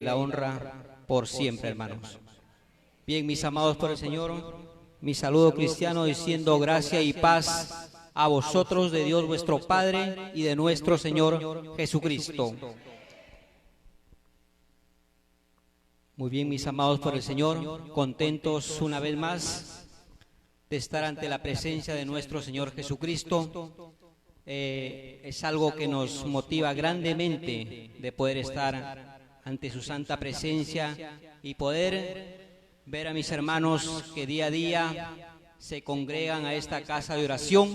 la honra por siempre, hermanos. Bien, mis amados por el Señor, mi saludo cristiano diciendo gracia y paz a vosotros de Dios vuestro Padre y de nuestro Señor Jesucristo. Muy bien, mis amados por el Señor, contentos una vez más de estar ante la presencia de nuestro Señor Jesucristo. Es algo que nos motiva grandemente de poder estar ante su santa presencia y poder ver a mis hermanos que día a día se congregan a esta casa de oración,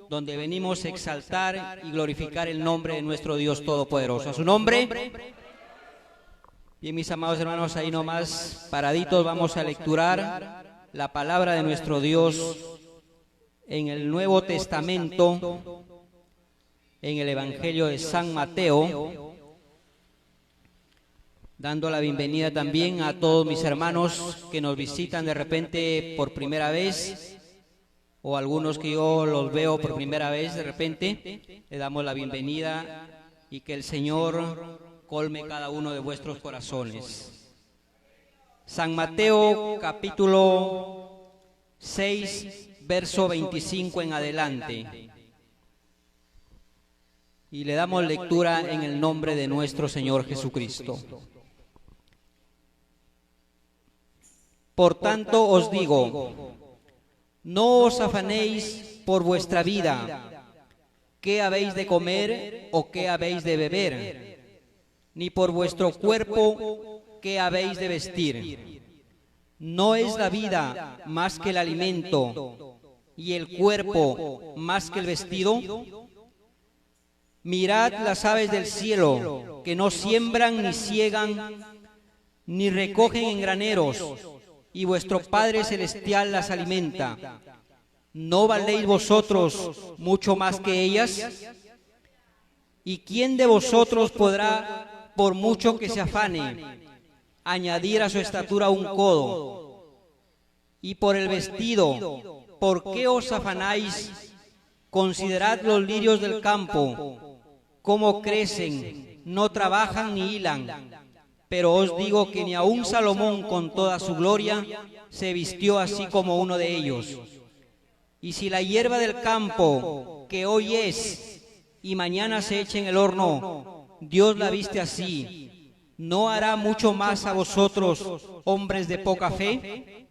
donde venimos a exaltar y glorificar el nombre de nuestro Dios Todopoderoso. A su nombre. Bien, mis amados hermanos, ahí nomás paraditos vamos a lecturar la palabra de nuestro Dios en el Nuevo Testamento, en el Evangelio de San Mateo, dando la bienvenida también a todos mis hermanos que nos visitan de repente por primera vez, o algunos que yo los veo por primera vez de repente. Le damos la bienvenida y que el Señor colme cada uno de vuestros corazones. San Mateo capítulo 6, verso 25 en adelante. Y le damos lectura en el nombre de nuestro Señor Jesucristo. Por tanto os digo, no os afanéis por vuestra vida, qué habéis de comer o qué habéis de beber, ni por vuestro cuerpo, qué habéis de vestir. ¿No es la vida más que el alimento y el cuerpo más que el vestido? Mirad las aves del cielo, que no siembran ni siegan, ni recogen en graneros, y vuestro Padre Celestial las alimenta. ¿No valéis vosotros mucho más que ellas? ¿Y quién de vosotros podrá, por mucho que se afane, añadir a su estatura un codo? Y por el vestido, ¿por qué os afanáis? Considerad los lirios del campo, cómo crecen, no trabajan ni hilan. Pero os digo que ni aun Salomón con toda su gloria se vistió así como uno de ellos. Y si la hierba del campo, que hoy es y mañana se echa en el horno, Dios la viste así, ¿no hará mucho más a vosotros, hombres de poca fe?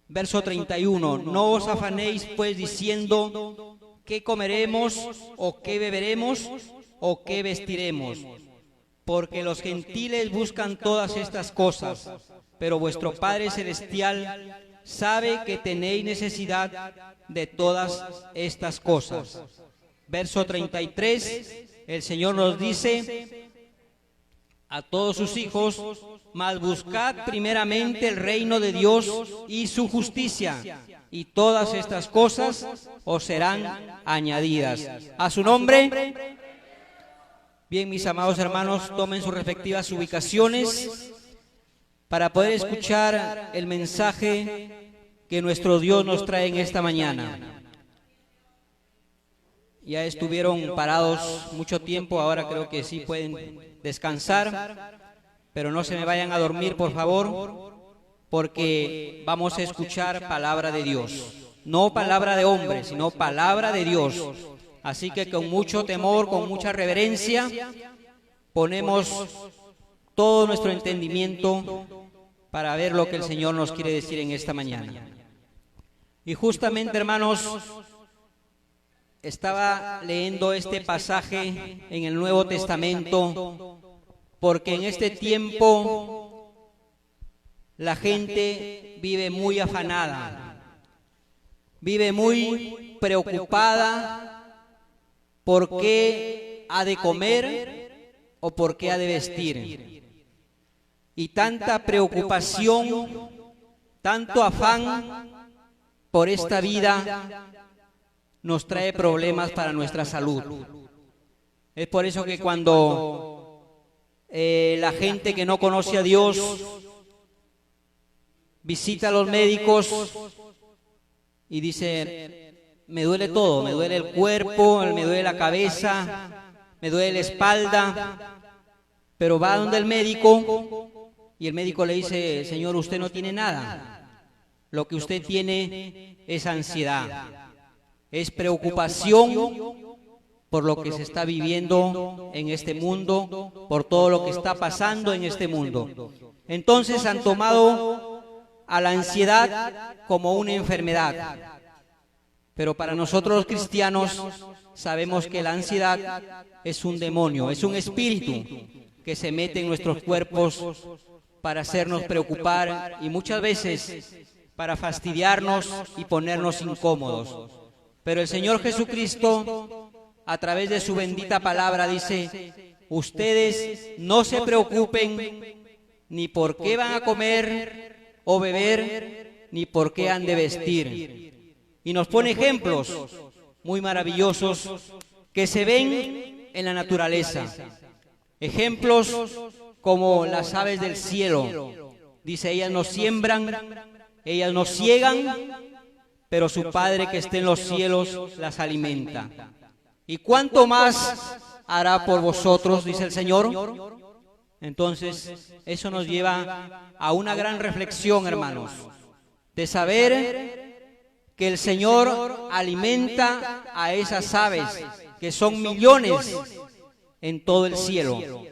Verso 31, no os afanéis pues diciendo, ¿qué comeremos o qué beberemos o qué vestiremos? Porque los gentiles buscan todas estas cosas, pero vuestro Padre Celestial sabe que tenéis necesidad de todas estas cosas. Verso 33, el Señor nos dice a todos sus hijos, mas buscad primeramente el reino de Dios y su justicia, y todas estas cosas os serán añadidas. A su nombre. Bien, mis amados hermanos, tomen sus respectivas ubicaciones para poder escuchar el mensaje que nuestro Dios nos trae en esta mañana. Ya estuvieron parados mucho tiempo, ahora creo que sí pueden descansar, pero no se me vayan a dormir, por favor, porque vamos a escuchar palabra de Dios. No palabra de hombre, sino palabra de Dios. Así que con mucho temor, con mucha reverencia, ponemos todo nuestro entendimiento para ver lo que el Señor nos quiere decir en esta mañana. Y justamente, hermanos, estaba leyendo este pasaje en el Nuevo Testamento, porque en este tiempo la gente vive muy afanada, vive muy preocupada por qué ha de comer o por qué ha de vestir. Y tanta preocupación, tanto afán por esta vida nos trae problemas para nuestra salud. Es por eso que cuando la gente que no conoce a Dios visita a los médicos y dice, me duele todo, me duele el cuerpo, me duele la cabeza, me duele la espalda, pero va donde el médico y el médico le dice: señor, usted no tiene nada, lo que usted tiene es ansiedad, es preocupación por lo que se está viviendo en este mundo, por todo lo que está pasando en este mundo. Entonces han tomado a la ansiedad como una enfermedad. Pero para nosotros los cristianos sabemos que la ansiedad es un demonio, es un espíritu que se mete en nuestros cuerpos para hacernos preocupar y muchas veces para fastidiarnos y ponernos incómodos. Pero el Señor Jesucristo, a través de su bendita palabra, dice: ustedes no se preocupen ni por qué van a comer o beber, ni por qué han de vestir. Y nos pone ejemplos muy maravillosos que se ven en la naturaleza. Ejemplos como las aves del cielo. Dice: ellas no siembran, ellas no ciegan, pero su Padre que está en los cielos las alimenta. ¿Y cuánto más hará por vosotros?, dice el Señor. Entonces, eso nos lleva a una gran reflexión, hermanos, de saber que el Señor alimenta a esas aves, que son millones en todo el cielo,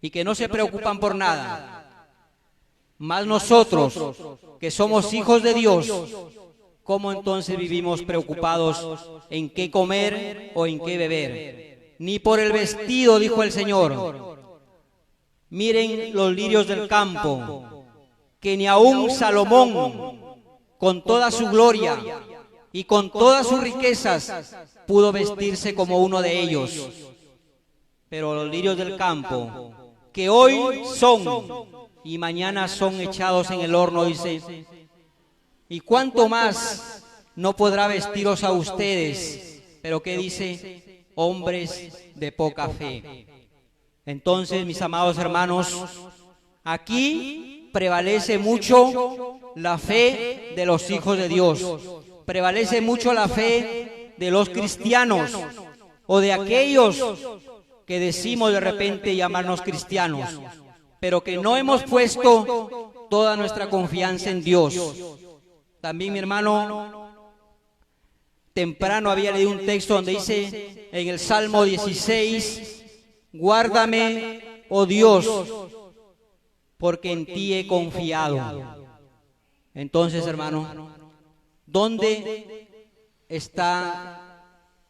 y que no se preocupan por nada. Más nosotros, que somos hijos de Dios, ¿cómo entonces vivimos preocupados en qué comer o en qué beber? Ni por el vestido, dijo el Señor. Miren los lirios del campo, que ni aun Salomón, con toda su gloria y con todas sus riquezas, pudo vestirse como uno de ellos. Pero los lirios del campo, que hoy son y mañana son echados en el horno, dice: ¿y cuánto más no podrá vestiros a ustedes? Pero ¿qué dice? Hombres de poca fe. Entonces, mis amados hermanos, aquí prevalece mucho la fe de los hijos de Dios, prevalece mucho la fe de los cristianos o de aquellos que decimos de repente llamarnos cristianos, pero que no hemos puesto toda nuestra confianza en Dios. También, mi hermano, temprano había leído un texto donde dice en el Salmo 16: guárdame, oh Dios, porque en ti he confiado. Entonces, hermano, ¿dónde está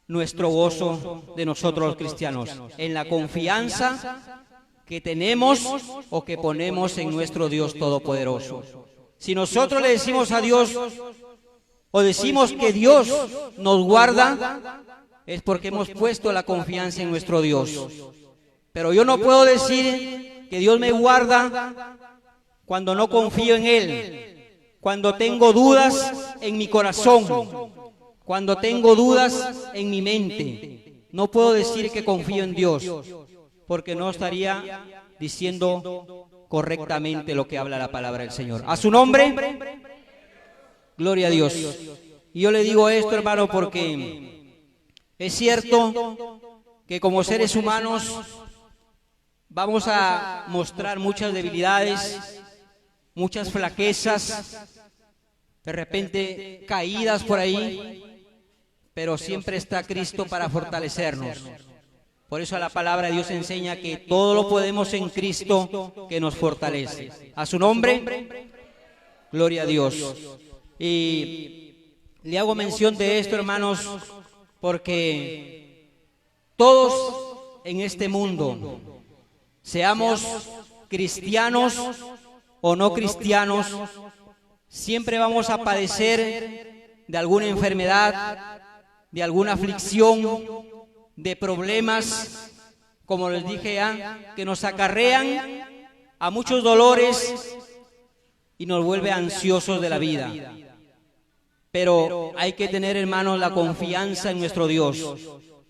nuestro gozo de nosotros los cristianos? ¿En la confianza que tenemos o que ponemos en nuestro Dios Todopoderoso? Si nosotros le decimos a Dios o decimos que Dios nos guarda, es porque hemos puesto la confianza en nuestro Dios. Pero yo no puedo decir que Dios me guarda cuando no confío en Él, cuando tengo dudas en mi corazón, cuando tengo dudas en mi mente. No puedo decir que confío en Dios, porque no estaría diciendo correctamente lo que habla la palabra del Señor. A su nombre, gloria a Dios. Y yo le digo esto, hermano, porque es cierto que como seres humanos vamos a mostrar muchas debilidades, muchas flaquezas, de repente caídas por ahí, pero siempre está Cristo para fortalecernos. Por eso la palabra de Dios enseña que todo lo podemos en Cristo que nos fortalece. A su nombre, gloria a Dios. Y le hago mención de esto, hermanos, porque todos en este mundo, seamos cristianos o no cristianos, siempre vamos a padecer de alguna enfermedad, de alguna aflicción, de problemas, como les dije ya, que nos acarrean a muchos dolores y nos vuelve ansiosos de la vida. Pero hay que tener, hermanos, la confianza en nuestro Dios.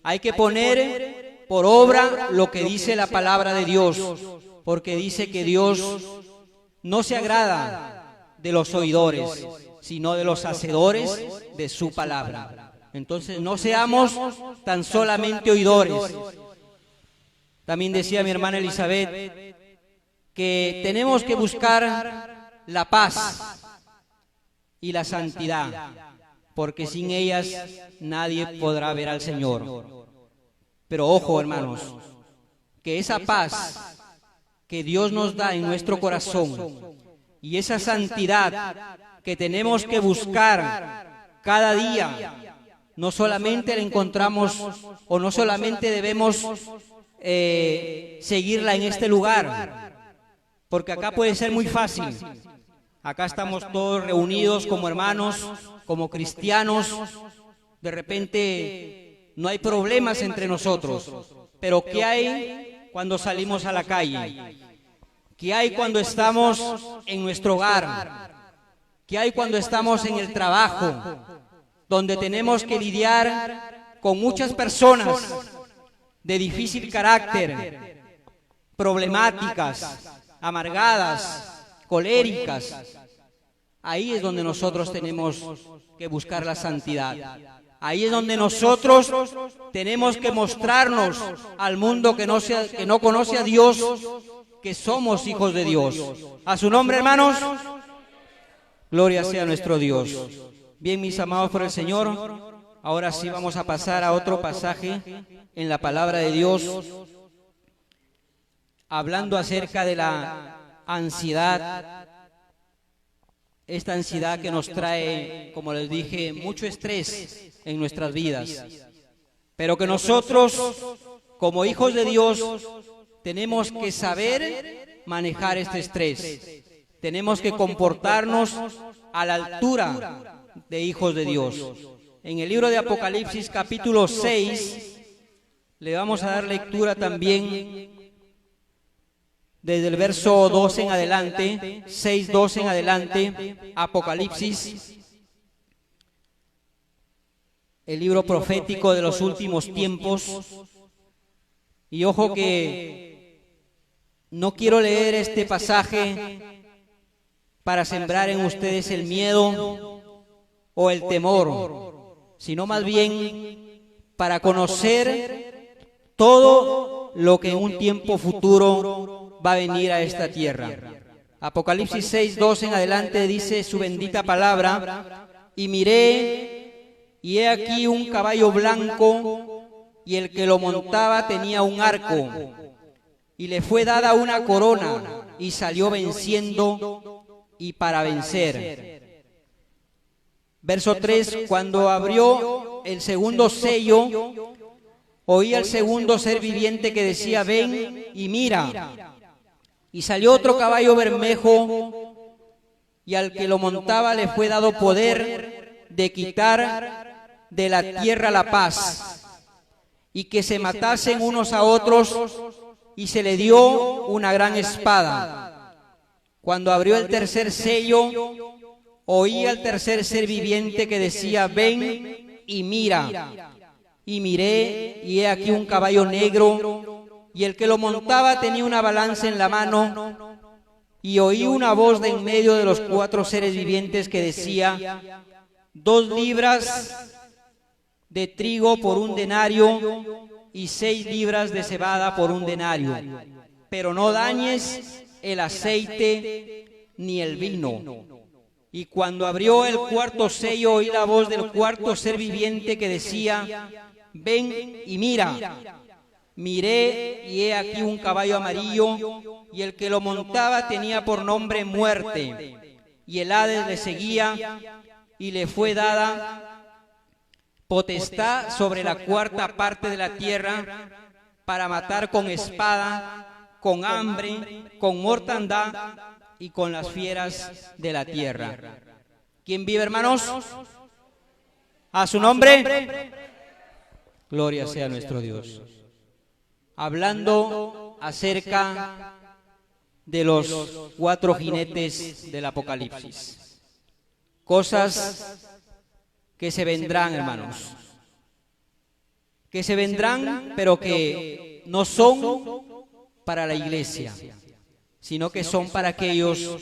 Hay que poner por obra lo que dice la palabra de Dios, porque dice que Dios no se agrada de los oidores, sino de los hacedores de su palabra. Entonces no seamos tan solamente oidores, También decía mi hermana Elizabeth que tenemos que buscar la paz y la santidad, porque sin ellas nadie podrá ver al Señor. Pero ojo, hermanos, que esa paz que Dios nos da en nuestro corazón y esa santidad que tenemos que buscar cada día, no solamente la encontramos o no solamente debemos seguirla en este lugar, porque acá puede ser muy fácil. Acá estamos todos reunidos como hermanos, como cristianos, de repente no hay problemas entre nosotros, pero ¿qué hay cuando salimos a la calle? ¿Qué hay cuando estamos en nuestro hogar? ¿Qué hay cuando estamos en el trabajo, donde tenemos que lidiar con muchas personas de difícil carácter, problemáticas, amargadas, coléricas? Ahí es donde nosotros tenemos que buscar la santidad. Ahí es donde nosotros tenemos que mostrarnos al mundo que no conoce a Dios, que somos hijos de Dios. A su nombre, hermanos, gloria sea a nuestro Dios. Bien, mis amados por el Señor, ahora sí vamos a pasar a otro pasaje en la palabra de Dios, hablando acerca de la ansiedad, esta ansiedad que nos trae, como les dije, mucho estrés en nuestras vidas, pero que nosotros, como hijos de Dios, tenemos que saber manejar este estrés. Tenemos que comportarnos a la altura de hijos de Dios. En el libro de Apocalipsis, capítulo 6, le vamos a dar lectura también desde el verso 2 en adelante, 6:2 en adelante, Apocalipsis, el libro profético de los últimos tiempos. Y ojo que no quiero leer este pasaje para sembrar en ustedes el miedo o el temor, sino más bien para conocer todo lo que en un tiempo futuro va a venir a esta tierra. Apocalipsis 6:2 en adelante dice su bendita palabra: y miré, y he aquí un caballo blanco, y el que lo montaba tenía un arco, y le fue dada una corona, y salió venciendo y para vencer. Verso 3: cuando abrió el segundo sello, oí al segundo ser viviente que decía: ven y mira. Y salió otro caballo bermejo, y al que lo montaba le fue dado poder de quitar de la tierra la paz, y que se matasen unos a otros, y se le dio una gran espada. Cuando abrió el tercer sello, oí al tercer ser viviente que decía: ven y mira. Y miré, y he aquí un caballo negro, y el que lo montaba tenía una balanza en la mano, y oí una voz de en medio de los cuatro seres vivientes que decía: 2 libras de trigo por un denario, y 6 libras de cebada por un denario, pero no dañes el aceite ni el vino. Y cuando abrió el cuarto sello, oí la voz del cuarto ser viviente que decía: ven y mira. Miré, y he aquí un caballo amarillo, y el que lo montaba tenía por nombre Muerte, y el Hades le seguía, y le fue dada potestad sobre la cuarta parte de la tierra, para matar con espada, con hambre, con mortandad y con las fieras de la tierra. ¿Quién vive, hermanos? A su nombre, gloria sea a nuestro Dios. Hablando acerca de los 4 jinetes del Apocalipsis, cosas que se vendrán, hermanos, que se vendrán, pero que no son para la iglesia, sino que son para aquellos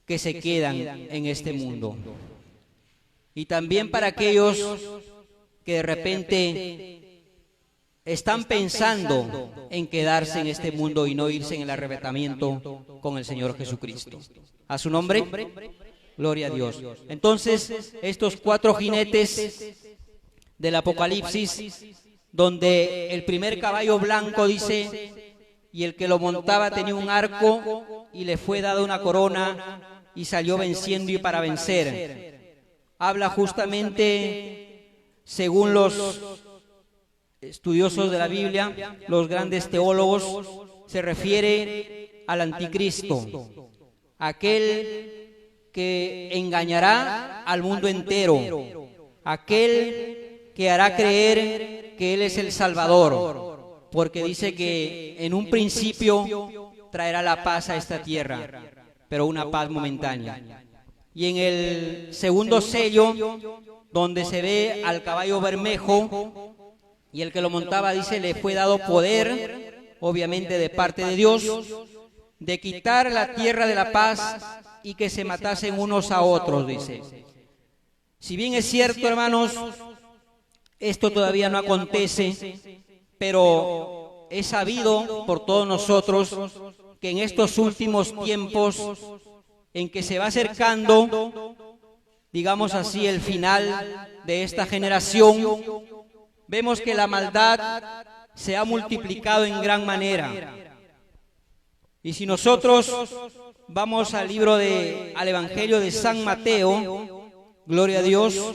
que se quedan en este mundo, y también para aquellos que de repente están pensando en quedarse en este mundo y no irse en el arrebatamiento con el Señor Jesucristo. A su nombre, gloria a Dios. Entonces, estos 4 jinetes del Apocalipsis, donde el primer caballo blanco dice, y el que lo montaba tenía un arco y le fue dada una corona y salió venciendo y para vencer. Habla justamente, según los estudiosos de la Biblia, los grandes teólogos, se refiere al anticristo, aquel que engañará al mundo entero, aquel que hará creer que Él es el Salvador, porque dice que en un principio traerá la paz a esta tierra, pero una paz momentánea. Y en el segundo sello, donde se ve al caballo bermejo, y el que lo montaba, dice, le fue dado poder, obviamente de parte de Dios, de quitar la tierra de la paz y que se matasen unos a otros, dice. Si bien es cierto, hermanos, esto todavía no acontece, pero es sabido por todos nosotros que en estos últimos tiempos en que se va acercando, digamos así, el final de esta generación, vemos que la maldad se ha multiplicado en gran manera. Y si nosotros vamos al Evangelio de San Mateo, gloria a Dios,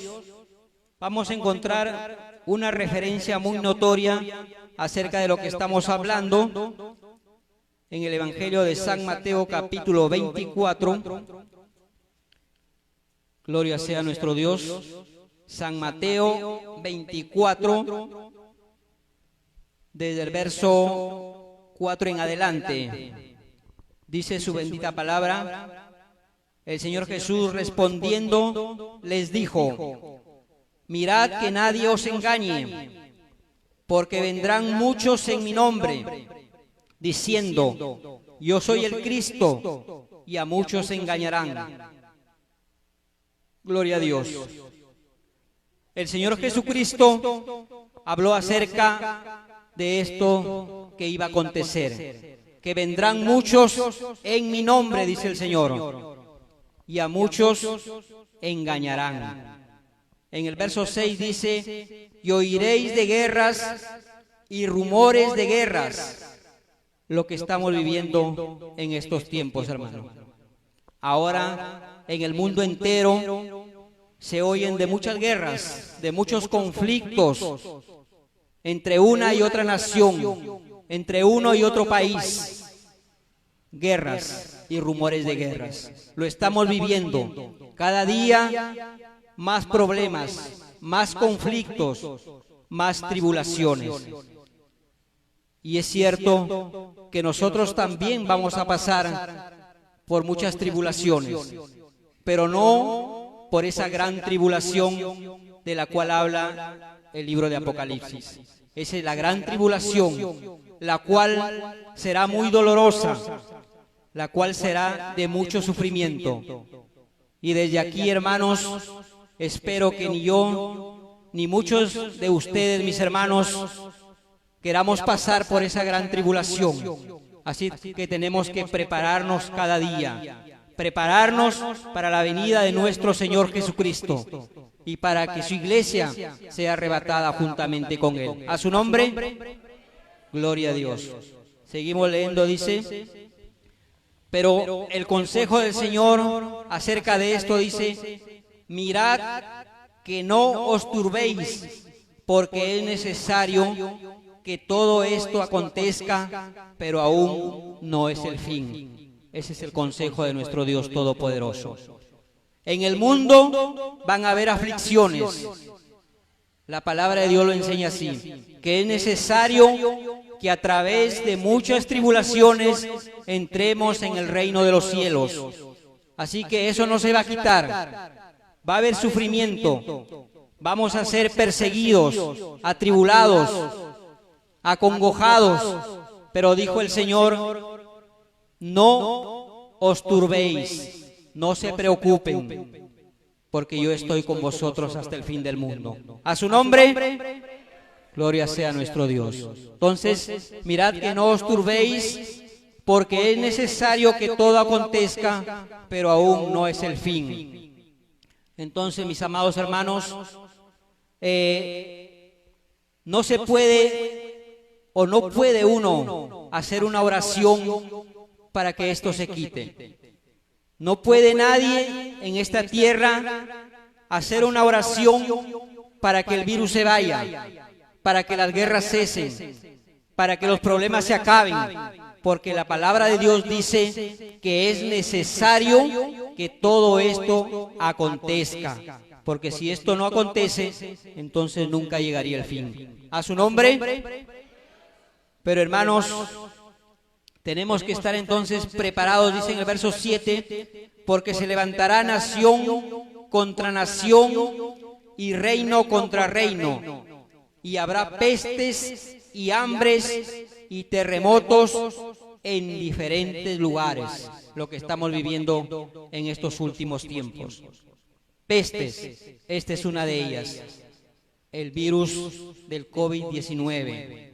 vamos a encontrar una referencia muy notoria acerca de lo que estamos hablando en el Evangelio de San Mateo, capítulo 24. Gloria sea nuestro Dios. San Mateo 24, desde el verso 4 en adelante, dice su bendita palabra. El Señor Jesús respondiendo les dijo: mirad que nadie os engañe, porque vendrán muchos en mi nombre, diciendo, yo soy el Cristo, y a muchos se engañarán. Gloria a Dios. El Señor Jesucristo habló acerca de esto que iba a acontecer, que vendrán muchos en mi nombre, dice el Señor, y a muchos engañarán. En el verso 6 dice, y oiréis de guerras y rumores de guerras, lo que estamos viviendo en estos tiempos, hermano. Ahora, en el mundo entero, se oyen de muchas guerras, de muchos conflictos entre una y otra nación, entre uno y otro país. Guerras y rumores de guerras. Lo estamos viviendo. Cada día más problemas, más conflictos, más tribulaciones. Y es cierto que nosotros también vamos a pasar por muchas tribulaciones, pero no por esa gran tribulación de la cual habla el libro de Apocalipsis. Esa es la gran tribulación, la cual será muy dolorosa, la cual será de mucho sufrimiento. Y desde aquí, hermanos, espero que ni yo, ni muchos de ustedes, mis hermanos, queramos pasar por esa gran tribulación. Así que tenemos que prepararnos cada día. Prepararnos para la venida de nuestro Señor Jesucristo y para que su iglesia sea arrebatada juntamente con Él. A su nombre, gloria a Dios. Seguimos leyendo, dice, pero el consejo del Señor acerca de esto dice, mirad que no os turbéis, porque es necesario que todo esto acontezca, pero aún no es el fin. Ese es el consejo de nuestro Dios Todopoderoso. En el mundo van a haber aflicciones. La palabra de Dios lo enseña así, que es necesario que a través de muchas tribulaciones entremos en el reino de los cielos. Así que eso no se va a quitar. Va a haber sufrimiento. Vamos a ser perseguidos, atribulados, acongojados. Pero dijo el Señor, no os turbéis, no se preocupen, porque yo estoy con vosotros hasta el fin del mundo. A su nombre, Gloria sea a nuestro Dios. Entonces, mirad que no os turbéis, porque es necesario que todo acontezca, pero aún no es el fin. Entonces, mis amados hermanos, no se puede o no puede uno hacer una oración para que esto se quite. No puede nadie en esta tierra hacer una oración para que el virus se vaya, para que las guerras cesen, para que los problemas se acaben, porque la palabra de Dios dice que es necesario que todo esto acontezca, porque si esto no acontece, entonces nunca llegaría el fin. A su nombre. Pero hermanos, tenemos que estar entonces preparados, dice en el verso 7, porque se levantará nación contra nación y reino contra reino, y habrá pestes y hambres y terremotos en diferentes lugares, lo que estamos viviendo en estos últimos tiempos. Pestes, esta es una de ellas, el virus del COVID-19.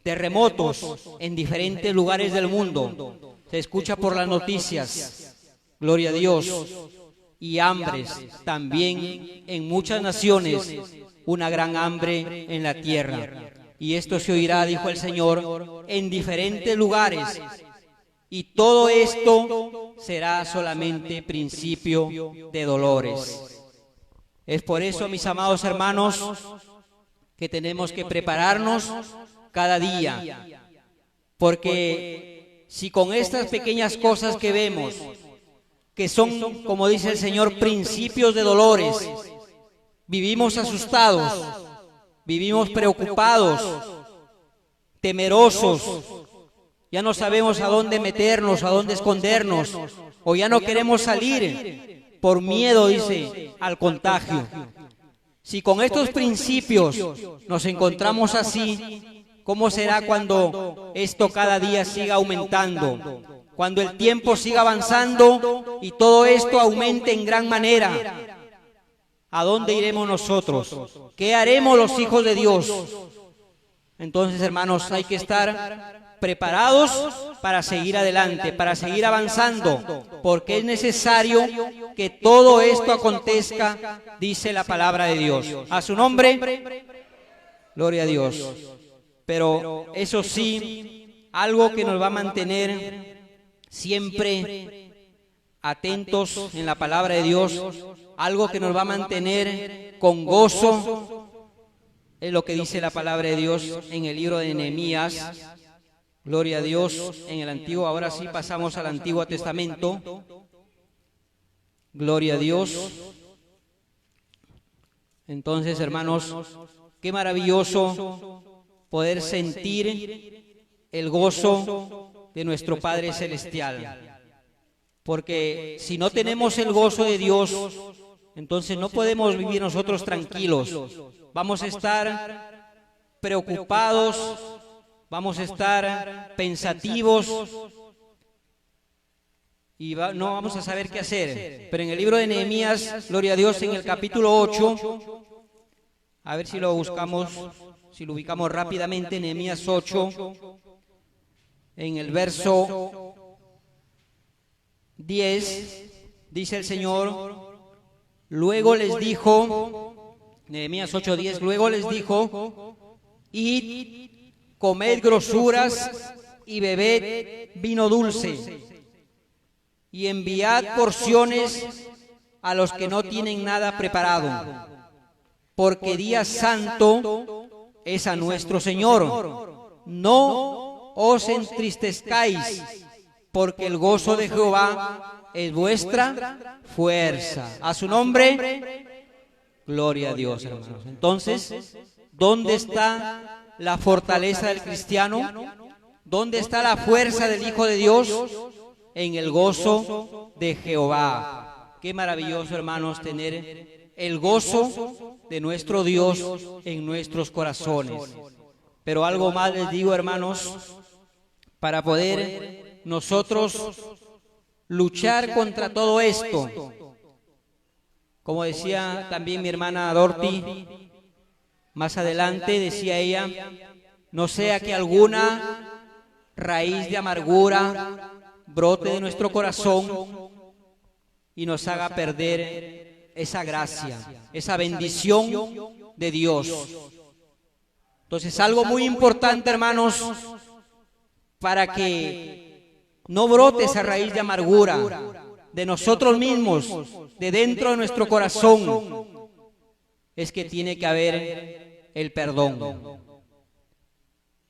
Terremotos en diferentes lugares del mundo, se escucha por las noticias, gloria a Dios, y hambres también en muchas naciones, una gran hambre en la tierra. Y esto se oirá, dijo el Señor, en diferentes lugares, y todo esto será solamente principio de dolores. Es por eso, mis amados hermanos, que tenemos que prepararnos cada día, porque si con estas pequeñas cosas que vemos, que son, como dice el Señor, principios de dolores, vivimos asustados, vivimos preocupados, temerosos, ya no sabemos a dónde meternos, a dónde escondernos, o ya no queremos salir por miedo, dice, al contagio. Si con estos principios nos encontramos así, ¿cómo será cuando esto cada día siga aumentando? Cuando el tiempo siga avanzando y todo esto aumente en gran manera. ¿A dónde iremos nosotros? ¿Qué haremos los hijos de Dios? Entonces, hermanos, hay que estar preparados para seguir adelante, para seguir avanzando, porque es necesario que todo esto acontezca, dice la palabra de Dios. A su nombre, gloria a Dios. Pero eso sí, algo que nos va a mantener siempre atentos en la palabra de Dios, algo que nos va a mantener con gozo, es lo que dice la palabra de Dios en el libro de Nehemías. Gloria a Dios, en el Antiguo, ahora sí pasamos al Antiguo Testamento. Gloria a Dios. Entonces, hermanos, qué maravilloso poder sentir el gozo de nuestro Padre Celestial. Porque si no tenemos el gozo de Dios, entonces no podemos vivir nosotros tranquilos. Vamos a estar preocupados, vamos a estar pensativos y no vamos a saber qué hacer. Pero en el libro de Nehemías, gloria a Dios, en el capítulo 8, a ver si lo buscamos, si lo ubicamos rápidamente, Nehemías 8, en el verso 10, dice el Señor, luego les dijo, Nehemías 8:10, luego les dijo, id, comed grosuras y bebed vino dulce, y enviad porciones a los que no tienen nada preparado, porque día santo es a nuestro Señor. No os entristezcáis, porque el gozo de Jehová es vuestra fuerza. A su nombre, gloria a Dios, hermanos. Entonces, ¿dónde está la fortaleza del cristiano? ¿Dónde está la fuerza del Hijo de Dios? En el gozo de Jehová. Qué maravilloso, hermanos, tener el gozo de nuestro Dios en nuestros corazones. Pero algo más les digo, hermanos, para poder nosotros luchar contra todo esto. Como decía también mi hermana Dorothy, Más adelante decía ella, no sea que alguna raíz de amargura brote de nuestro corazón y nos haga perder esa gracia, esa bendición de Dios. Entonces, algo muy importante, hermanos, para que no brote esa raíz de amargura de nosotros mismos, de dentro de nuestro corazón, es que tiene que haber el perdón.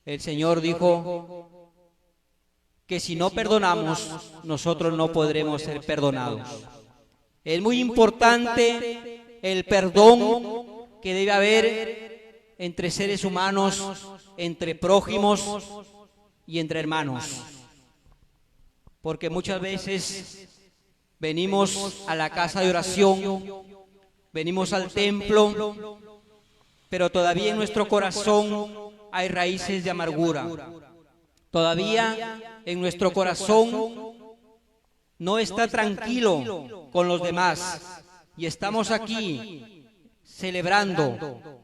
El Señor dijo que si no perdonamos, nosotros no podremos ser perdonados. Es muy importante el perdón que debe haber entre seres humanos, entre prójimos y entre hermanos. Porque muchas veces venimos a la casa de oración, venimos al templo, pero todavía en nuestro corazón hay raíces de amargura. Todavía en nuestro corazón no está tranquilo con los demás y estamos aquí celebrando,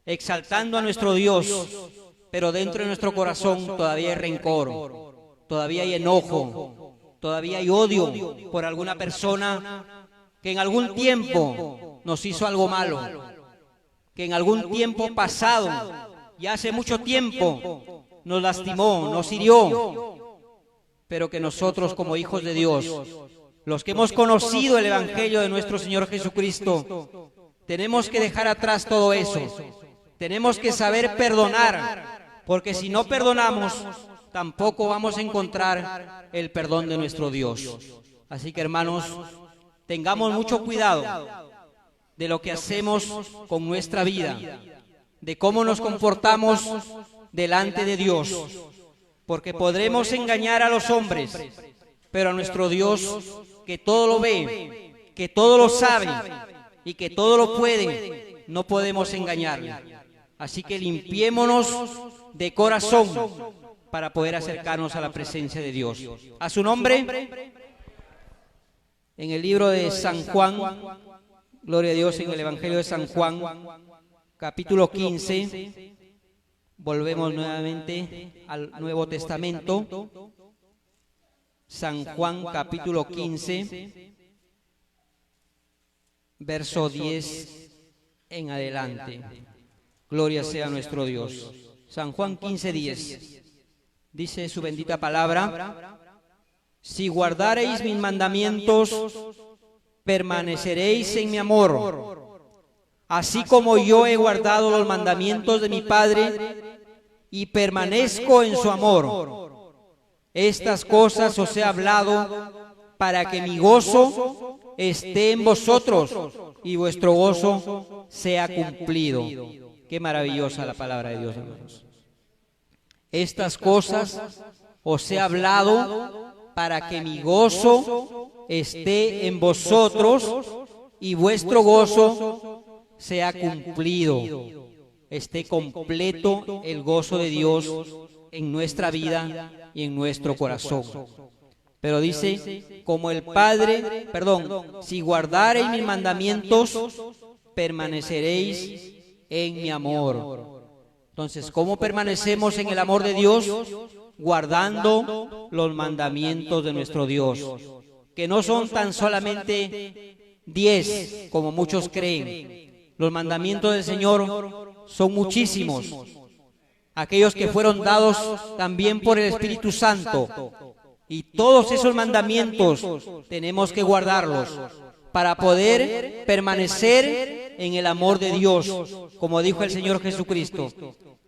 exaltando a nuestro Dios, pero dentro de nuestro corazón todavía hay rencor, todavía hay enojo, todavía hay odio por alguna persona que en algún tiempo nos hizo algo malo, que en algún tiempo pasado, ya hace mucho tiempo, nos lastimó, nos hirió, pero que nosotros como hijos de Dios, los que hemos conocido el Evangelio de nuestro Señor Jesucristo, tenemos que dejar atrás todo eso, tenemos que saber perdonar, porque si no perdonamos, tampoco vamos a encontrar el perdón de nuestro Dios. Así que, hermanos, tengamos mucho cuidado de lo que hacemos con nuestra vida, de cómo nos comportamos delante de Dios, porque podremos engañar a los hombres, pero a nuestro Dios, que todo lo ve, que todo lo sabe y que todo lo puede, no podemos engañarle. Así que limpiémonos de corazón para poder acercarnos a la presencia de Dios. A su nombre, en el libro de San Juan, gloria a Dios, en el Evangelio de San Juan, capítulo 15, volvemos nuevamente al Nuevo Testamento. San Juan capítulo 15, verso 10 en adelante. Gloria sea a nuestro Dios. San Juan 15, 10. Dice su bendita palabra: si guardareis mis mandamientos, permaneceréis en mi amor, así como yo he guardado los mandamientos de mi Padre y permanezco en su amor. Estas cosas os he hablado para que mi gozo esté en vosotros y vuestro gozo sea cumplido. Qué maravillosa la palabra de Dios, hermanos. Estas cosas os he hablado para que mi gozo esté en vosotros y vuestro gozo sea cumplido. Esté completo el gozo de Dios en nuestra vida y en nuestro corazón. Pero dice, como el Padre, si guardareis mis mandamientos, permaneceréis en mi amor. Entonces, ¿cómo permanecemos en el amor de Dios? Guardando los mandamientos de nuestro Dios, que no son tan solamente 10, como muchos creen. Los mandamientos del Señor son muchísimos, aquellos que fueron dados también por el Espíritu Santo, y todos esos mandamientos tenemos que guardarlos para poder permanecer en el amor de Dios, como dijo el Señor Jesucristo: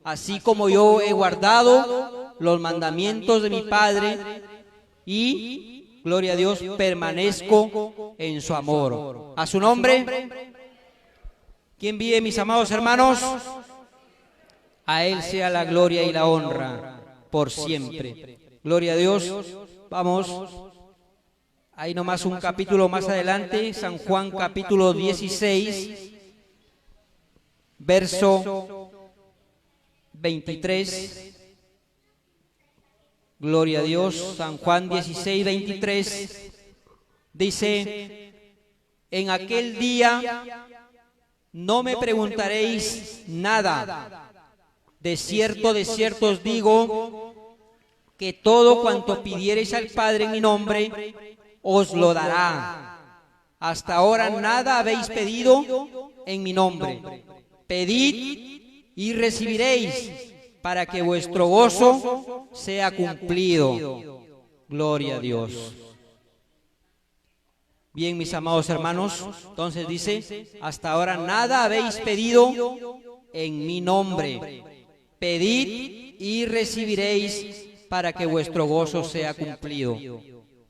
así como yo he guardado los mandamientos de mi Padre y, gloria a Dios, permanezco en su amor. A su nombre, ¿quién vive, mis amados hermanos? A Él sea la gloria y la honra por siempre. Gloria a Dios. Vamos, ahí nomás un capítulo más adelante, San Juan capítulo 16, verso 23. Gloria a Dios. San Juan 16, 23 dice: en aquel día no me preguntaréis nada. De cierto os digo, que todo cuanto pidiereis al Padre en mi nombre, os lo dará. Hasta ahora nada habéis pedido en mi nombre. Pedid y recibiréis, para que vuestro gozo sea cumplido. Gloria a Dios. Bien, mis amados hermanos, entonces dice, hasta ahora nada habéis pedido en mi nombre. Pedid y recibiréis, para que vuestro gozo sea cumplido.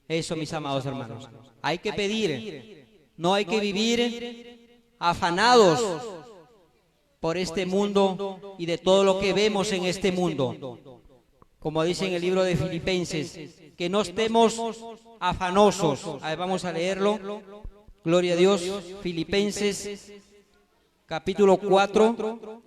Eso, mis amados hermanos. Hay que pedir, no hay que vivir afanados por este mundo y de todo lo que vemos en este mundo. Como dice en el libro de Filipenses, que no estemos afanosos. A ver, vamos a leerlo. Gloria a Dios. Filipenses, capítulo 4.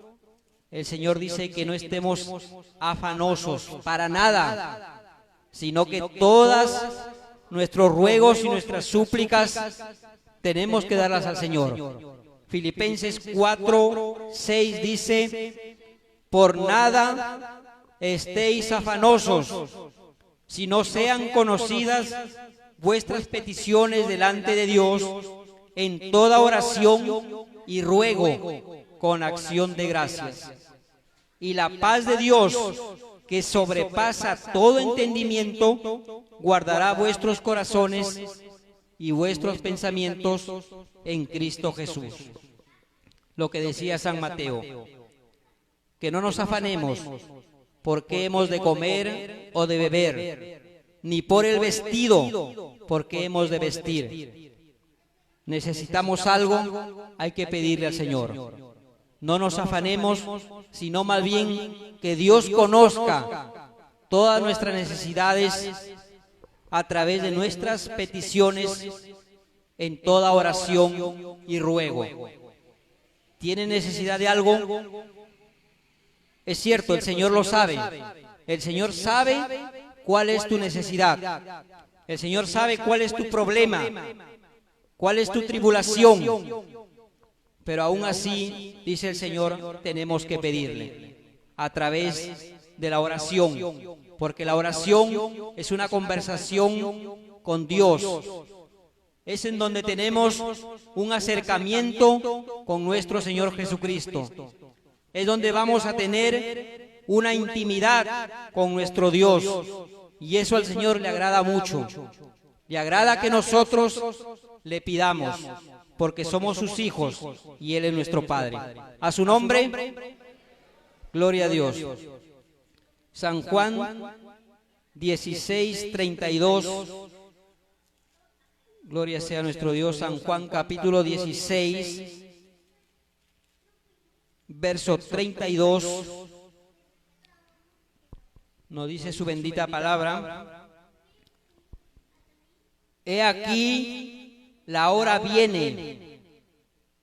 El Señor dice que no estemos afanosos para nada, sino que todas nuestros ruegos y nuestras súplicas tenemos que darlas al Señor. Filipenses 4:6 dice, por nada estéis afanosos, si no sean conocidas vuestras peticiones delante de Dios en toda oración y ruego con acción de gracias. Y la paz de Dios, que sobrepasa todo entendimiento, guardará vuestros corazones y vuestros pensamientos en Cristo Jesús. Lo que decía San Mateo, que no nos afanemos por qué hemos de comer o de beber, ni por el vestido, porque hemos de vestir. Necesitamos algo, hay que pedirle al Señor. No nos afanemos, sino más bien que Dios conozca todas nuestras necesidades a través de nuestras peticiones en toda oración y ruego. ¿Tiene necesidad de algo? Es cierto, el Señor lo sabe. El Señor sabe cuál es tu necesidad. El Señor sabe cuál es tu problema, cuál es tu tribulación. Pero aún así, dice el Señor, tenemos que pedirle a través de la oración, porque la oración es una conversación con Dios. Es en donde tenemos un acercamiento con nuestro Señor Jesucristo. Es donde vamos a tener una intimidad con nuestro Dios. Y eso al Señor le agrada mucho. Le agrada que nosotros le pidamos, porque somos sus hijos y Él es nuestro Padre. A su nombre, gloria a Dios. San Juan 16:32. Gloria sea a nuestro Dios. San Juan capítulo 16, verso 32. Nos dice su bendita palabra. He aquí, la hora viene,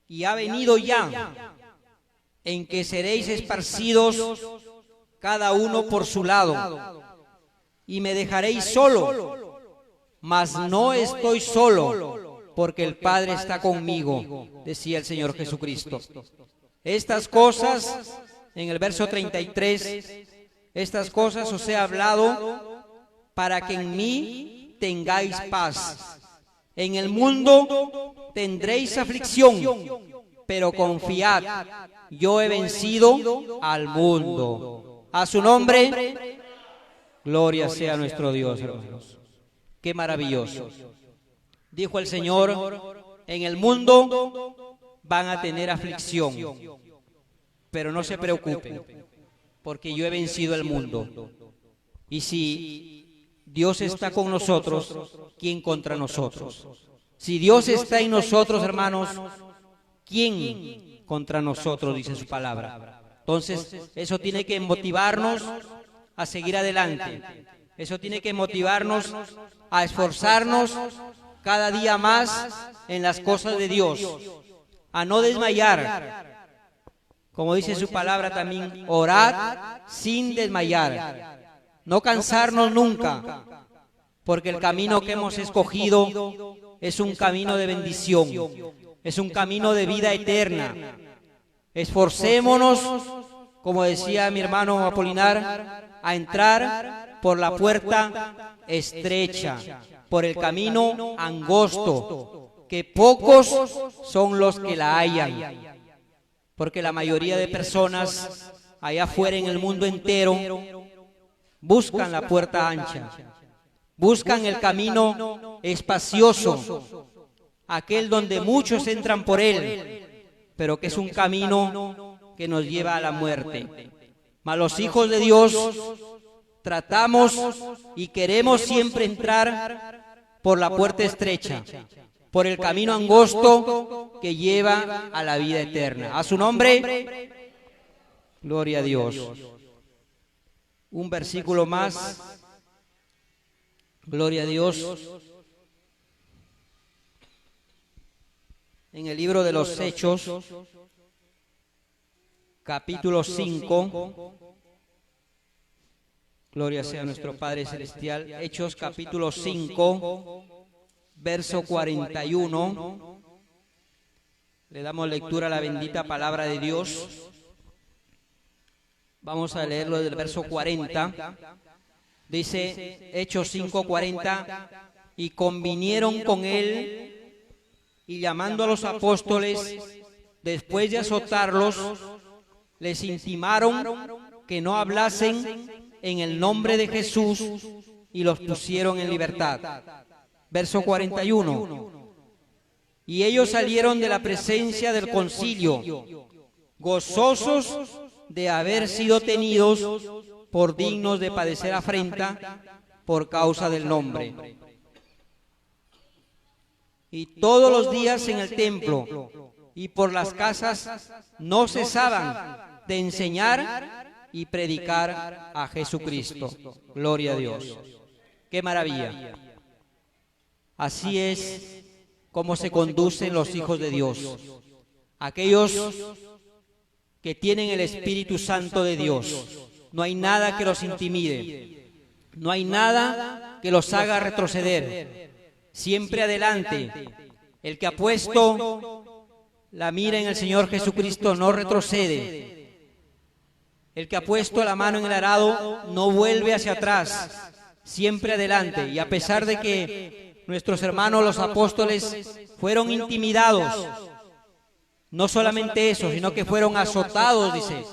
y ha venido ya, en que seréis esparcidos cada uno por su lado, y me dejaréis solo, mas no estoy solo, porque el Padre está conmigo, decía el Señor Jesucristo. Estas cosas, en el verso 33, estas cosas os he hablado para que en mí tengáis paz. En el mundo tendréis aflicción, pero confiad, yo he vencido al mundo. A su nombre, gloria sea a nuestro Dios, hermanos. Qué maravilloso. Dijo el Señor, en el mundo van a tener aflicción, pero no se preocupen, porque yo he vencido al mundo. Y si Dios está con nosotros, ¿quién contra nosotros? Si Dios está en nosotros, hermanos, ¿quién contra nosotros? Dice su palabra. Entonces, eso tiene que motivarnos a seguir adelante. Eso tiene que motivarnos a esforzarnos cada día más en las cosas de Dios, a no desmayar. Como dice su palabra también, orad sin desmayar. No cansarnos nunca, porque el camino que hemos escogido es un camino de bendición. es un camino de vida eterna. Esforcémonos, como decía mi hermano Apolinar, a entrar por la puerta estrecha, por el camino angosto, que pocos son los que la hallan, porque la mayoría de personas allá afuera en el mundo entero buscan la puerta ancha, buscan el camino espacioso, aquel donde muchos entran por él, pero que es un camino que nos lleva a la muerte. Mas los hijos de Dios tratamos y queremos siempre entrar por la puerta estrecha, por el camino angosto que lleva a la vida eterna. A su nombre, gloria a Dios. Un versículo más, gloria a Dios. En el libro de los Hechos, capítulo 5, gloria sea nuestro Padre Celestial. Hechos capítulo 5, verso 41. Le damos lectura a la bendita palabra de Dios. Vamos a leerlo del verso 40. Dice Hechos 5:40, y convinieron con él, y llamando a los apóstoles, después de azotarlos, les intimaron que no hablasen en el nombre de Jesús, y los pusieron en libertad. Verso 41. Y ellos salieron de la presencia del concilio, gozosos de haber sido tenidos por dignos de padecer afrenta por causa del nombre. Y todos los días en el templo y por las casas no cesaban de enseñar y predicar a Jesucristo. Gloria a Dios. ¡Qué maravilla! Así es como se conducen los hijos de Dios, aquellos que tienen el Espíritu Santo de Dios. No hay nada que los intimide, no hay nada que los haga retroceder. Siempre adelante. El que ha puesto la mira en el Señor Jesucristo no retrocede. El que ha puesto la mano en el arado no vuelve hacia atrás, siempre adelante. Y a pesar de que nuestros hermanos los apóstoles fueron intimidados, no solamente eso, sino que fueron azotados, dice,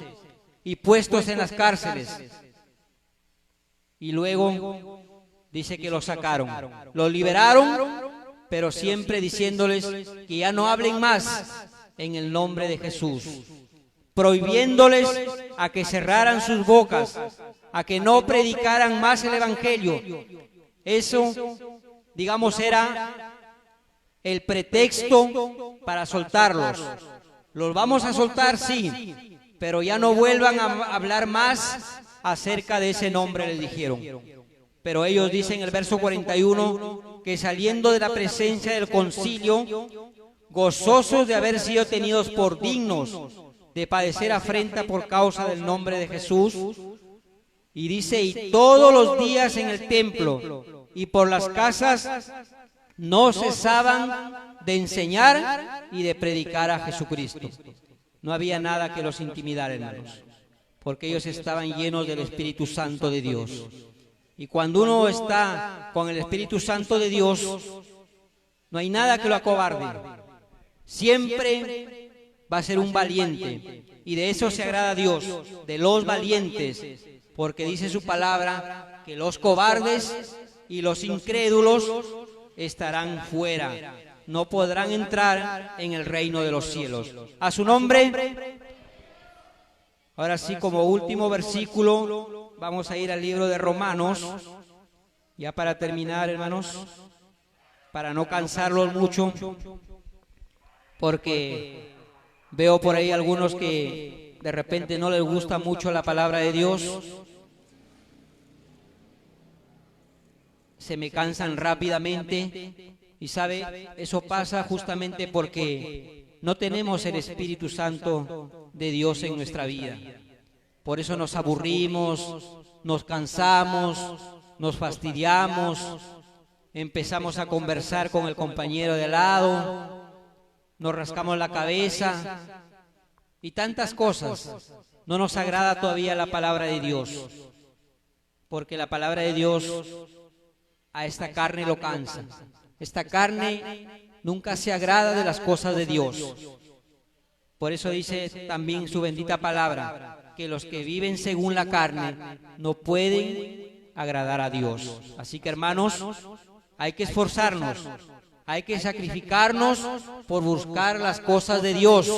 y puestos en las cárceles. Y luego dice que los sacaron, los liberaron, pero siempre diciéndoles que ya no hablen más en el nombre de Jesús, prohibiéndoles a que cerraran sus bocas, a que no predicaran más el Evangelio. Eso, digamos, era el pretexto para soltarlos. Los vamos a soltar, sí, pero ya no vuelvan a hablar más acerca de ese nombre, les dijeron. Pero ellos dicen en el verso 41 que saliendo de la presencia del concilio, gozosos de haber sido tenidos por dignos de padecer afrenta por causa del nombre de Jesús, y dice, y todos los días en el templo y por las casas no cesaban de enseñar y de predicar a Jesucristo. No había nada que los intimidara, hermanos, porque ellos estaban llenos del Espíritu Santo de Dios. Y cuando uno está con el Espíritu Santo de Dios, no hay nada que lo acobarde. Siempre va a ser un valiente. Y de eso se agrada a Dios, de los valientes, porque dice su palabra que los cobardes y los incrédulos estarán fuera. No podrán entrar en el reino de los cielos. A su nombre. Ahora sí, como último versículo, vamos a ir al libro de Romanos, ya para terminar, hermanos, para no cansarlos mucho, porque veo por ahí algunos que de repente no les gusta mucho la palabra de Dios, se me cansan rápidamente, y sabe, eso pasa justamente porque no tenemos el Espíritu Santo de Dios en nuestra vida. Por eso nos aburrimos, nos cansamos, nos fastidiamos, empezamos a conversar con el compañero de al lado, nos rascamos la cabeza y tantas cosas. No nos agrada todavía la palabra de Dios, porque la palabra de Dios a esta carne lo cansa. Esta carne nunca se agrada de las cosas de Dios. Por eso dice también su bendita palabra, que los que viven según la carne no pueden agradar a Dios. Así que, hermanos, hay que esforzarnos, hay que sacrificarnos por buscar las cosas de Dios,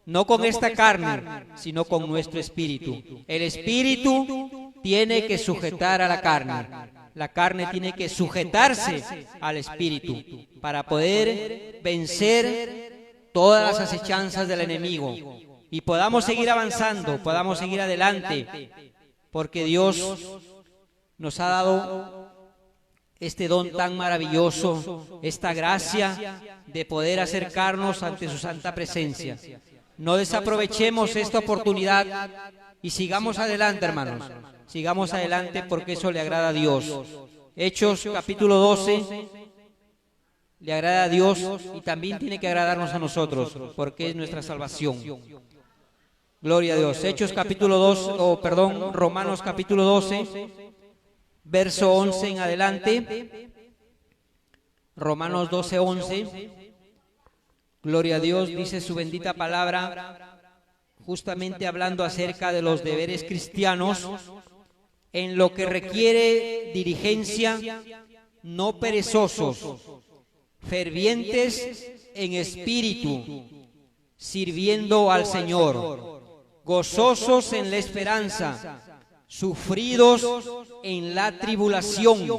no con esta carne, sino con nuestro espíritu. El espíritu tiene que sujetar a la carne tiene que sujetarse al espíritu para poder vencer todas las acechanzas del enemigo y podamos seguir avanzando, podamos seguir adelante, porque Dios nos ha dado este don tan maravilloso, esta gracia de poder acercarnos ante su santa presencia. No desaprovechemos esta oportunidad y sigamos adelante, hermanos. Sigamos adelante porque eso le agrada a Dios. Hechos capítulo 12 le agrada a Dios y también tiene que agradarnos a nosotros porque es nuestra salvación. Gloria a Dios. Hechos capítulo 2, Romanos capítulo 12, verso 11 en adelante. Romanos 12, 11. Gloria a Dios, dice su bendita palabra, justamente hablando acerca de los deberes cristianos, en lo que requiere diligencia, no perezosos, fervientes en espíritu, sirviendo al Señor, gozosos en la esperanza, sufridos en la tribulación,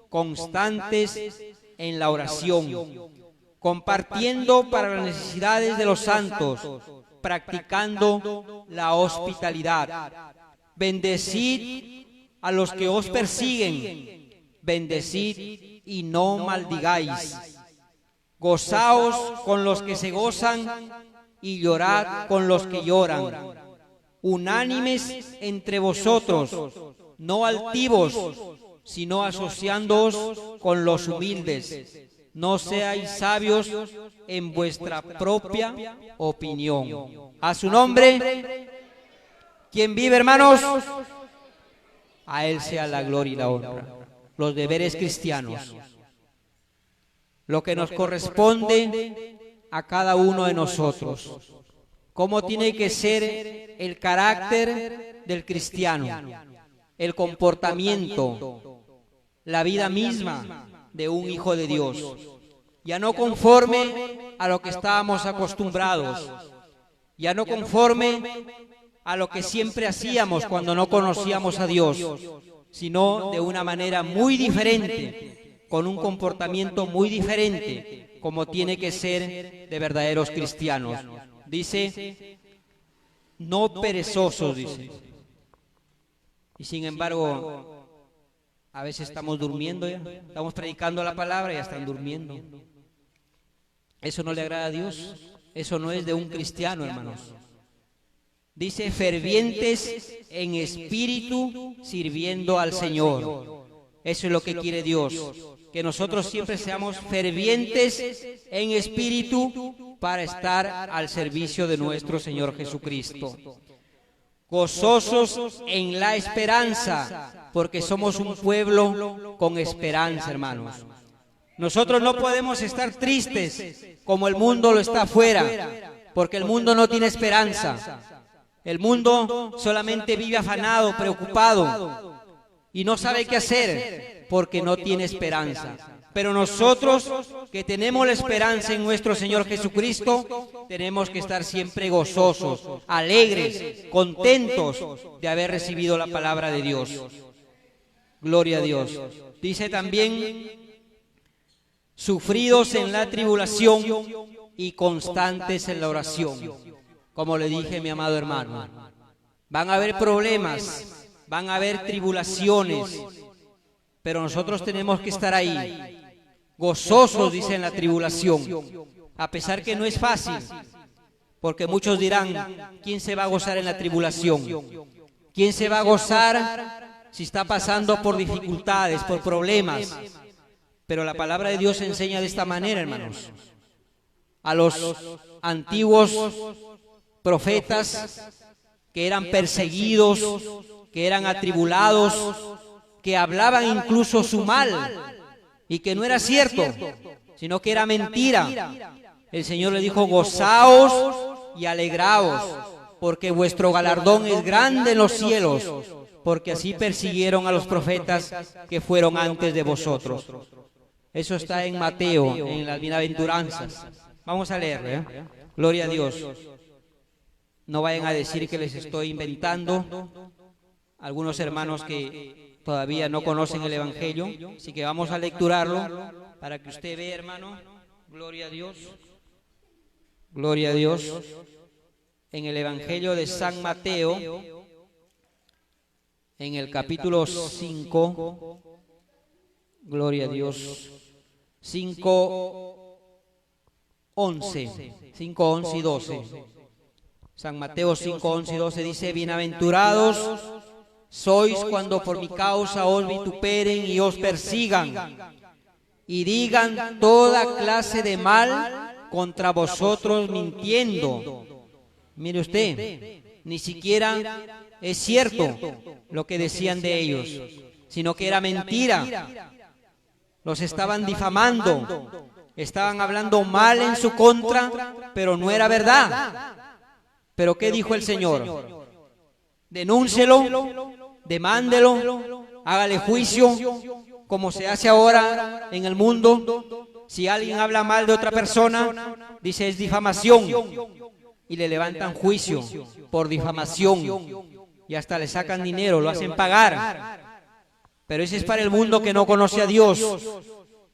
constantes en la oración, compartiendo para las necesidades de los santos, practicando la hospitalidad. Bendecid a los que os persiguen, bendecid y no maldigáis. Gozaos con los que se gozan y llorad con los que lloran. Unánimes entre vosotros, no altivos, sino asociándoos con los humildes. No seáis sabios en vuestra propia opinión. A su nombre, quien vive, hermanos, a Él sea la gloria y la honra. Los deberes cristianos, lo que nos corresponde a cada uno de nosotros. Cómo tiene que ser el carácter del cristiano, el comportamiento, la vida misma de un hijo de Dios, ya no conforme a lo que estábamos acostumbrados, ya no conforme a lo que siempre hacíamos cuando no conocíamos a Dios, sino de una manera muy diferente, con un comportamiento muy diferente, como tiene que ser de verdaderos cristianos. Dice, no perezosos, dice. Y sin embargo, a veces estamos durmiendo ya, estamos predicando la palabra y ya están durmiendo. Eso no le agrada a Dios, eso no es de un cristiano, hermanos. Dice, fervientes en espíritu, sirviendo al Señor. Eso es lo que quiere Dios, que nosotros siempre seamos fervientes en espíritu para estar al servicio de nuestro Señor Jesucristo. Gozosos en la esperanza, porque somos un pueblo con esperanza, hermanos. Nosotros no podemos estar tristes como el mundo lo está afuera, porque el mundo no tiene esperanza. El mundo solamente vive afanado, preocupado, y no sabe qué hacer, porque no tiene esperanza. Pero nosotros, que tenemos la esperanza en nuestro Señor Jesucristo, tenemos que estar siempre gozosos, alegres, contentos de haber recibido la palabra de Dios. Gloria a Dios. Dice también, sufridos en la tribulación y constantes en la oración. Como le dije, mi amado hermano, van a haber problemas, van a haber tribulaciones, pero nosotros tenemos que estar ahí, gozosos, dice, en la tribulación, a pesar que no es fácil, porque muchos dirán, ¿quién se va a gozar en la tribulación? ¿Quién se va a gozar si está pasando por dificultades, por problemas? Pero la palabra de Dios enseña de esta manera, hermanos. a los antiguos profetas que eran perseguidos, que eran atribulados, que hablaban incluso su mal y que no era cierto, sino que era mentira. El Señor le dijo: gozaos y alegraos, porque vuestro galardón es grande en los cielos, porque así persiguieron a los profetas que fueron antes de vosotros. Eso está en Mateo, en las bienaventuranzas. Vamos a leerlo, Gloria a Dios. No vayan a decir que les estoy inventando. Algunos hermanos que todavía no conocen el Evangelio, así que vamos a lecturarlo para que usted vea, hermano. Gloria a Dios. Gloria a Dios. En el Evangelio de San Mateo, en el capítulo 5, gloria a Dios, 5, 11 y 12. San Mateo 5, 11 y 12 dice: bienaventurados sois cuando por mi causa os vituperen y os persigan, y digan toda clase de mal contra vosotros mintiendo. Mire usted, ni siquiera es cierto lo que decían de ellos, sino que era mentira. Los estaban difamando, estaban hablando mal en su contra, pero no era verdad. ¿Pero qué dijo el Señor? Denúncielo, demándelo, hágale juicio, como se hace ahora en el mundo. Si alguien habla mal de otra persona, dice es difamación, y le levantan juicio por difamación, y hasta le sacan dinero, lo hacen pagar. Pero ese es para el mundo que no conoce a Dios.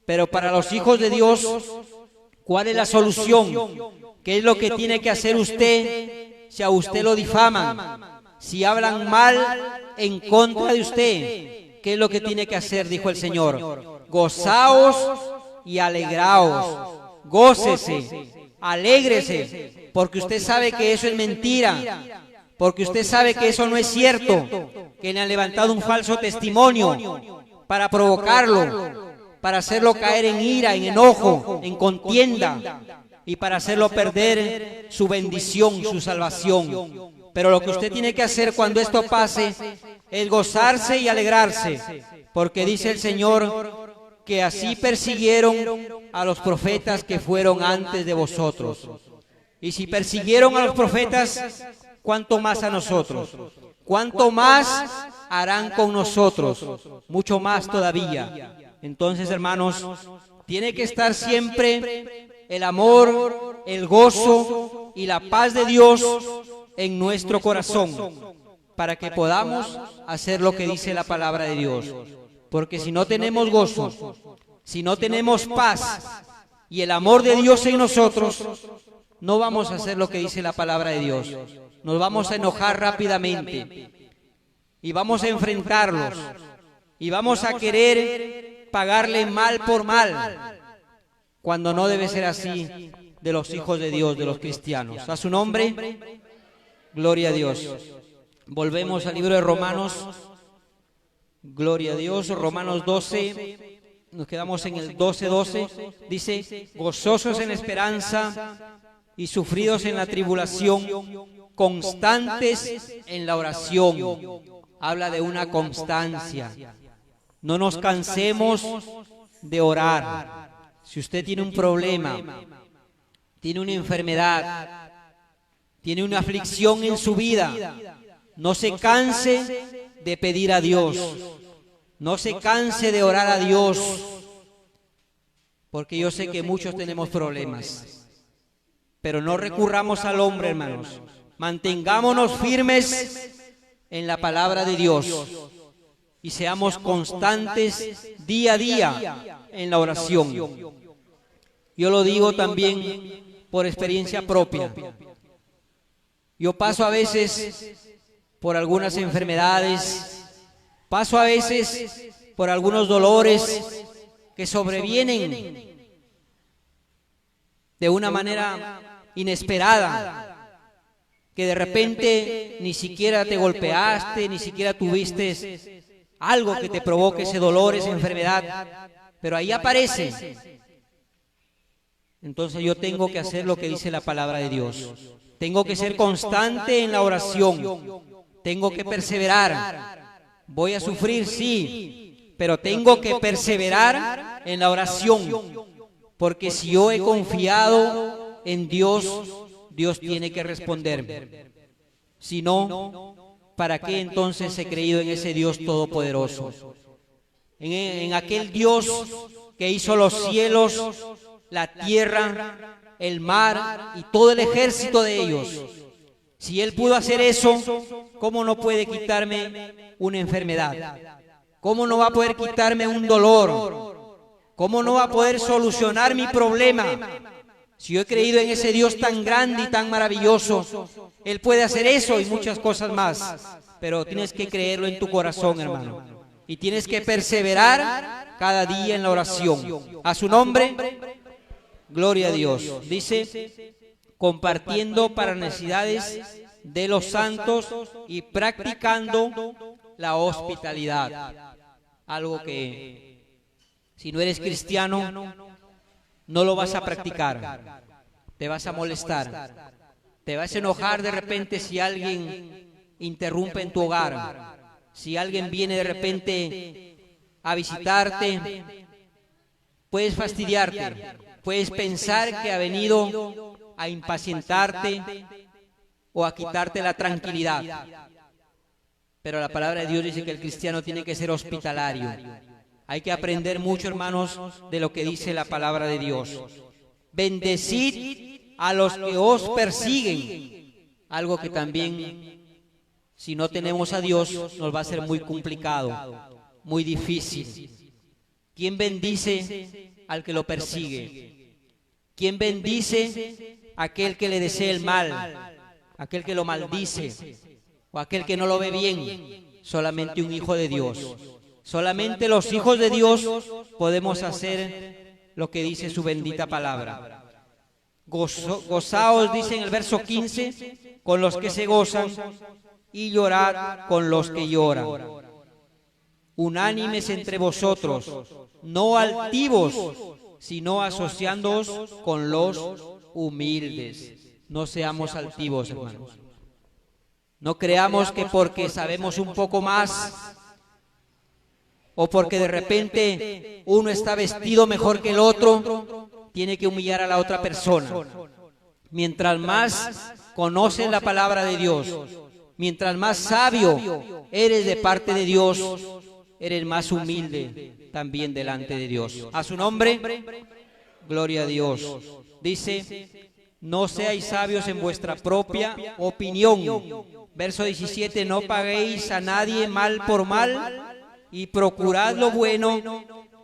Pero para los hijos de Dios, ¿cuál es la solución? ¿Qué es lo que tiene que hacer usted si a usted lo difaman? Si hablan mal en contra de usted, ¿qué es lo que tiene que hacer? Dijo el Señor: gozaos y alegraos, gócese, alégrese, porque usted sabe que eso es mentira, porque usted sabe que eso no es cierto, que le han levantado un falso testimonio para provocarlo, para hacerlo caer en ira, en enojo, en contienda, y para hacerlo perder su bendición, su salvación. Pero lo que usted tiene que hacer cuando esto pase es gozarse y alegrarse, porque dice el Señor que así persiguieron a los profetas que fueron antes de vosotros. Y si persiguieron a los profetas, ¿cuánto más a nosotros? ¿Cuánto más harán con nosotros? Mucho más todavía. Entonces, hermanos, tiene que estar siempre el amor, el gozo y la paz de Dios en nuestro corazón, para que podamos hacer lo que dice la palabra de Dios. Porque si no tenemos gozo, si no tenemos paz y el amor de Dios en nosotros, no vamos a hacer lo que dice la palabra de Dios. Nos vamos a enojar rápidamente y vamos a enfrentarlos y vamos a querer pagarle mal por mal, cuando no debe ser así de los hijos de Dios, de los cristianos. A su nombre, gloria a Dios. Volvemos al libro de Romanos. Gloria a Dios. Romanos 12, nos quedamos en el 12:12. Dice: gozosos en esperanza y sufridos en la tribulación, constantes en la oración. Habla de una constancia. No nos cansemos de orar. Si usted tiene un problema, tiene una enfermedad, tiene una aflicción en su vida, no se canse de pedir a Dios, no se canse de orar a Dios, porque yo sé que muchos tenemos problemas, pero no recurramos al hombre, hermanos. Mantengámonos firmes en la palabra de Dios y seamos constantes día a día en la oración. Yo lo digo también por experiencia propia. Yo paso a veces por algunas enfermedades, paso a veces por algunos dolores que sobrevienen de una manera inesperada, que de repente ni siquiera te golpeaste, ni siquiera tuviste algo que te provoque ese dolor, esa enfermedad, pero ahí aparece. Entonces yo tengo que hacer lo que dice la palabra de Dios. Tengo que ser constante en la oración. Tengo que perseverar. Voy a sufrir, sí, pero tengo que perseverar en la oración. Porque si yo he confiado en Dios, Dios tiene que responderme. Si no, ¿para qué entonces he creído en ese Dios todopoderoso? En aquel Dios que hizo los cielos, la tierra, el mar y todo el ejército de ellos. Si Él pudo hacer eso, ¿cómo no puede quitarme una enfermedad? ¿Cómo no va a poder quitarme un dolor? ¿Cómo no va a poder solucionar mi problema? Si yo he creído en ese Dios tan grande y tan maravilloso, Él puede hacer eso y muchas cosas más. Pero tienes que creerlo en tu corazón, hermano. Y tienes que perseverar cada día en la oración. A su nombre, gloria a Dios. Dice, compartiendo para necesidades de los santos y practicando la hospitalidad. Algo que, si no eres cristiano, no lo vas a practicar. Te vas a molestar. Te vas a enojar de repente si alguien interrumpe en tu hogar. Si alguien viene de repente a visitarte, puedes fastidiarte. Puedes pensar que ha venido a impacientarte o a quitarte la tranquilidad. Pero la palabra de Dios dice que el cristiano tiene que ser hospitalario. Hay que aprender mucho, hermanos, de lo que dice la palabra de Dios. Bendecid a los que os persiguen. Algo que también, si no tenemos a Dios, nos va a ser muy complicado, muy difícil. ¿Quién bendice al que lo persigue? ¿Quién bendice a aquel que le desea el mal? Aquel que lo maldice o aquel que no lo ve bien. Solamente un hijo de Dios. Solamente los hijos de Dios podemos hacer lo que dice su bendita palabra. Gozaos, dice en el verso 15, con los que se gozan, y llorad con los que lloran. Unánimes entre vosotros, no altivos, sino asociándoos con los humildes. No seamos altivos, hermanos. No creamos que porque sabemos un poco más o porque de repente uno está vestido mejor que el otro, tiene que humillar a la otra persona. Mientras más conoces la palabra de Dios, mientras más sabio eres de parte de Dios, eres más humilde también delante de Dios. A su nombre, gloria a Dios. Dice, no seáis sabios en vuestra propia opinión. Verso 17, no paguéis a nadie mal por mal, y procurad lo bueno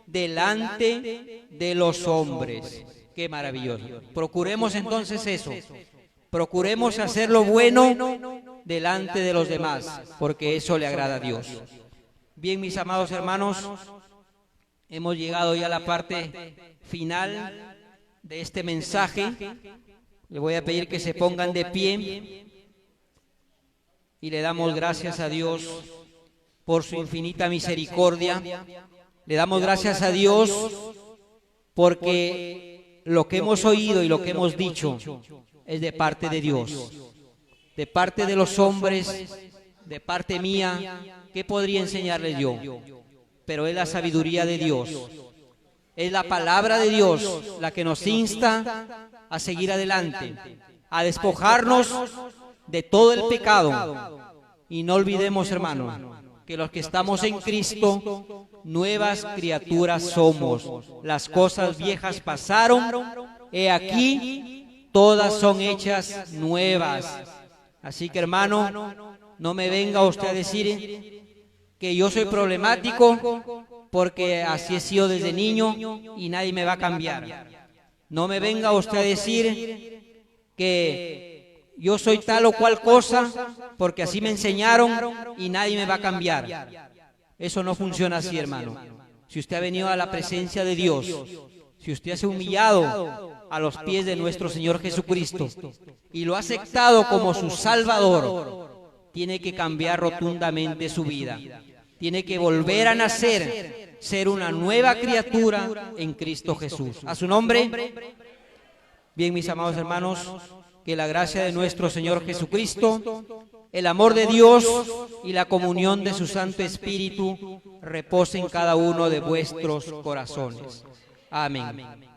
delante de los hombres. Qué maravilloso. Procuremos entonces eso. Procuremos hacer lo bueno delante de los demás, porque eso le agrada a Dios. Bien, mis amados hermanos, hemos llegado ya a la parte final de este mensaje. Le voy a pedir que se pongan de pie y le damos gracias a Dios por su infinita misericordia. Le damos gracias a Dios porque lo que hemos oído y lo que hemos dicho es de parte de Dios, de parte de los hombres, de parte mía. ¿Qué podría enseñarles yo? Pero es la sabiduría de Dios, es la palabra de Dios la que nos insta a seguir adelante, a despojarnos de todo el pecado. Y no olvidemos, hermano, que los que estamos en Cristo, nuevas criaturas somos. Las cosas viejas pasaron, he aquí, todas son hechas nuevas. Así que, hermano, no me venga usted a decir que yo soy problemático porque así he sido desde niño y nadie me va a cambiar. No me venga usted a decir que yo soy tal o cual cosa porque así me enseñaron y nadie me va a cambiar. Eso no funciona así, hermano. Si usted ha venido a la presencia de Dios, si usted se ha humillado a los pies de nuestro Señor Jesucristo y lo ha aceptado como su Salvador, tiene que cambiar rotundamente su vida. Tiene que volver a nacer, ser una nueva criatura en Cristo Jesús. A su nombre, Bien, mis amados hermanos, que la gracia de nuestro Señor Jesucristo, el amor de Dios y la comunión de su Santo Espíritu repose en cada uno de vuestros corazones. Amén.